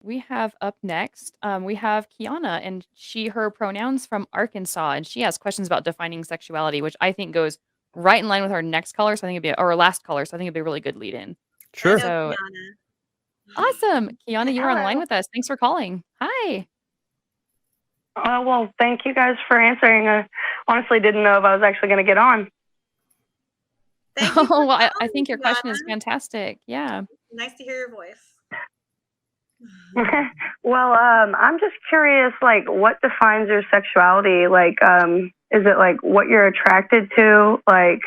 We have up next, we have Kiana, and her pronouns from Arkansas, and she has questions about defining sexuality, which I think goes right in line with our next caller. So I think or our last caller. So I think it'd be a really good lead in. I Sure. know So Kiana. awesome. Kiana, you were on the line Hello. with us. Thanks for calling. Hi. Well, thank you guys for answering. I honestly didn't know if I was actually going to get on. Thank you for Oh, well, I calling, think your question is Kiana. fantastic. Yeah. Nice to hear your voice. Well, I'm just curious, like, what defines your sexuality? Like, is it like what you're attracted to? Like,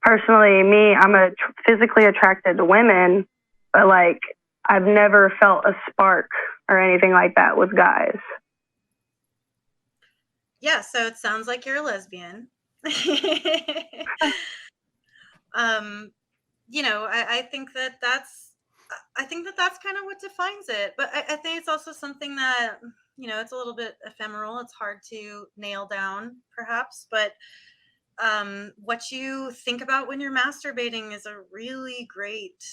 personally, me, I'm physically attracted to women, but like, I've never felt a spark or anything like that with guys. Yeah, so it sounds like you're a lesbian. I think that's kind of what defines it. But I think it's also something that, it's a little bit ephemeral. It's hard to nail down, perhaps. But what you think about when you're masturbating is a really great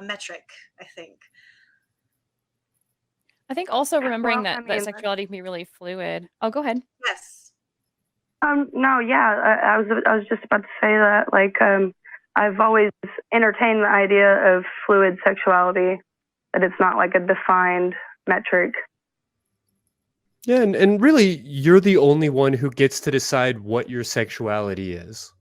metric, I think. I think also remembering Well, that sexuality can be really fluid. Oh, go ahead. Yes. No, yeah, I was just about to say that. Like, I've always entertained the idea of fluid sexuality, that it's not like a defined metric. Yeah, and really, you're the only one who gets to decide what your sexuality is.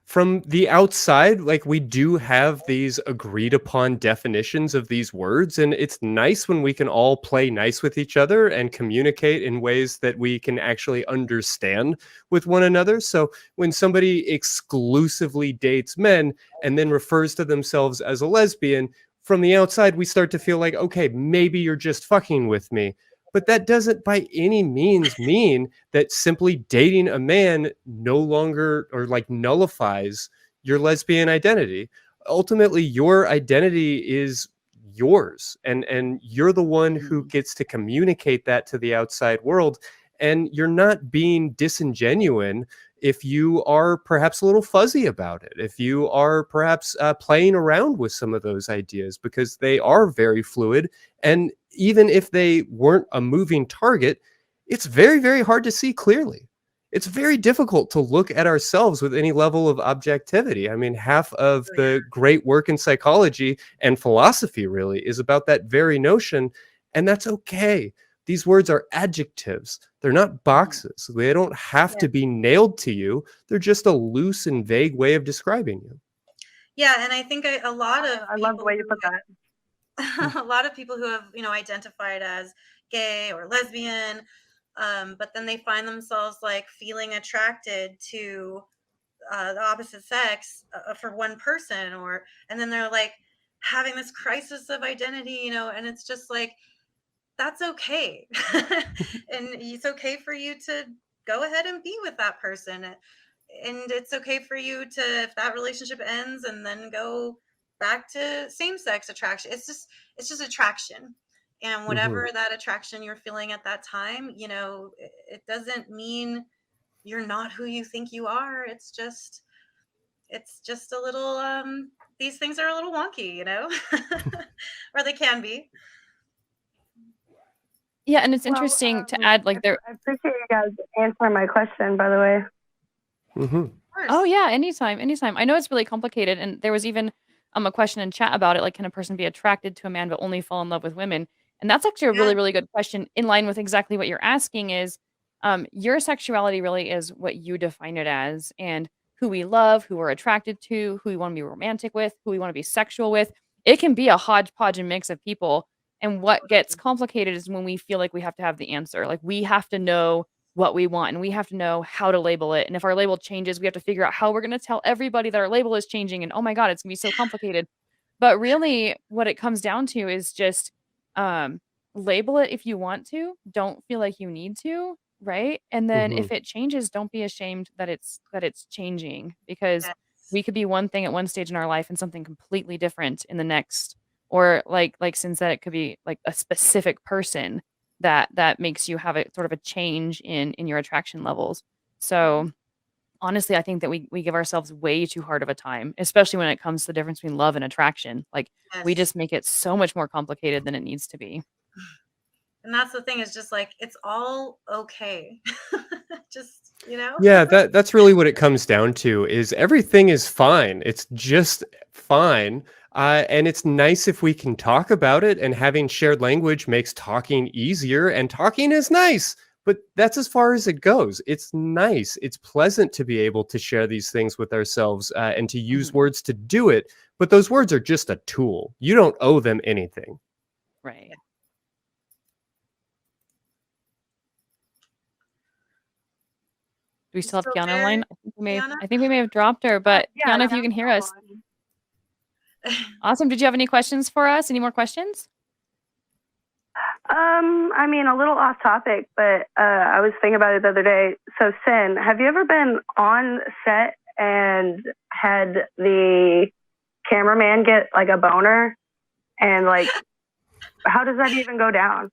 From the outside, like we do have these agreed upon definitions of these words, and it's nice when we can all play nice with each other and communicate in ways that we can actually understand with one another. So when somebody exclusively dates men and then refers to themselves as a lesbian, from the outside, we start to feel like, okay, maybe you're just fucking with me. But that doesn't by any means mean that simply dating a man no longer or like nullifies your lesbian identity. Ultimately, your identity is yours, and you're the one who gets to communicate that to the outside world. And you're not being disingenuous if you are perhaps a little fuzzy about it, if you are perhaps playing around with some of those ideas, because they are very fluid. And even if they weren't a moving target, it's very, very hard to see clearly. It's very difficult to look at ourselves with any level of objectivity. I mean, half of the great work in psychology and philosophy really is about that very notion, and that's okay. These words are adjectives. They're not boxes. They don't have to be nailed to you. They're just a loose and vague way of describing you. Yeah, and I think a lot of I love the way you put that. a lot of people who have, identified as gay or lesbian, but then they find themselves like feeling attracted to the opposite sex for one person, and then they're like having this crisis of identity, and it's just like, that's okay. And it's okay for you to go ahead and be with that person. And it's okay for you to, if that relationship ends, and then go back to same-sex attraction. It's just attraction. And whatever that attraction you're feeling at that time, it doesn't mean you're not who you think you are. It's just a little, these things are a little wonky, or they can be. Yeah, and it's interesting to add, like, there. I appreciate you guys answering my question, by the way. Oh yeah, anytime, anytime. I know it's really complicated, and there was even a question in chat about it, like, can a person be attracted to a man but only fall in love with women? And that's actually a really, really good question in line with exactly what you're asking is, your sexuality really is what you define it as, and who we love, who we're attracted to, who we want to be romantic with, who we want to be sexual with. It can be a hodgepodge and mix of people. And what gets complicated is when we feel like we have to have the answer. Like we have to know what we want and we have to know how to label it. And if our label changes, we have to figure out how we're going to tell everybody that our label is changing. And oh my God, it's going to be so complicated. But really, what it comes down to is just label it if you want to. Don't feel like you need to, right? And then if it changes, don't be ashamed that it's changing, because we could be one thing at one stage in our life and something completely different in the next. Or like Sinn said, it could be like a specific person that makes you have a sort of a change in your attraction levels. So honestly, I think that we give ourselves way too hard of a time, especially when it comes to the difference between love and attraction. Like, we Yes. just make it so much more complicated than it needs to be. And that's the thing is just like it's all okay. Just, Yeah, that's really what it comes down to is everything is fine. It's just fine. And it's nice if we can talk about it, and having shared language makes talking easier, and talking is nice. But that's as far as it goes. It's nice. It's pleasant to be able to share these things with ourselves, and to use Mhm. words to do it. But those words are just a tool. You don't owe them anything. Right. Do we You still have still Kiana there, online? Kiana? I think we may have dropped her, but Yeah, Kiana, if yeah, you can I'm hear still us. on. Awesome. Did you have any questions for us? Any more questions? I mean, a little off topic, but I was thinking about it the other day. So, Sinn, have you ever been on set and had the cameraman get like a boner? And like, how does that even go down?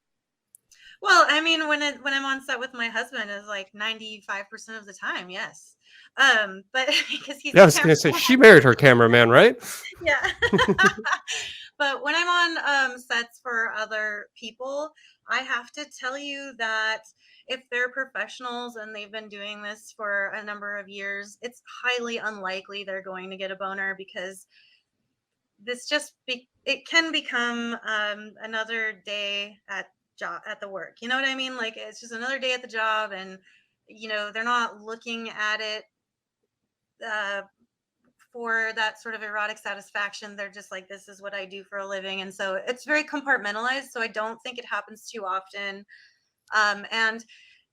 Well, I mean, when I'm on set with my husband is like 95% of the time, yes. But because he's Yeah, I the was going to say, cameraman. she married her cameraman, right? Yeah. But when I'm on sets for other people, I have to tell you that if they're professionals and they've been doing this for a number of years, it's highly unlikely they're going to get a boner because it can become another day at the work. You know what I mean? Like it's just another day at the job, and they're not looking at it uh, for that sort of erotic satisfaction. They're just like, this is what I do for a living. And so it's very compartmentalized. So I don't think it happens too often. And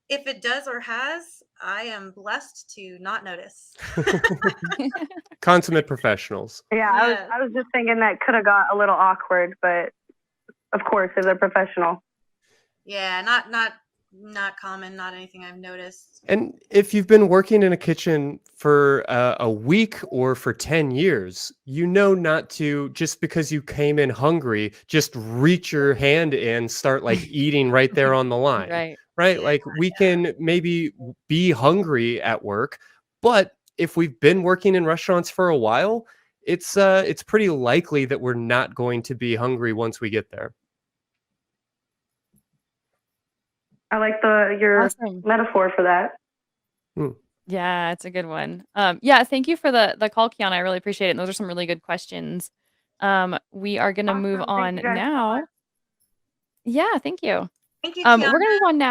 if it does or has, I am blessed to not notice. Consummate professionals. Yeah, Yeah. I was just thinking that could have got a little awkward, but of course, if they're professional. Yeah, not common, not anything I've noticed. And if you've been working in a kitchen for a week or for 10 years, you know not to, just because you came in hungry, just reach your hand in, start like eating right there on the line, Right. right? Yeah, Like we can maybe be hungry at work, but if we've been working in restaurants for a while, it's pretty likely that we're not going to be hungry once we get there. I like your Awesome. metaphor for that. Yeah, it's a good one. Yeah, thank you for the call, Kiana. I really appreciate it. And those are some really good questions. We are gonna move Awesome. Thank on you guys so now. much. Yeah, thank you. thank you, We're Kiana. gonna move on now.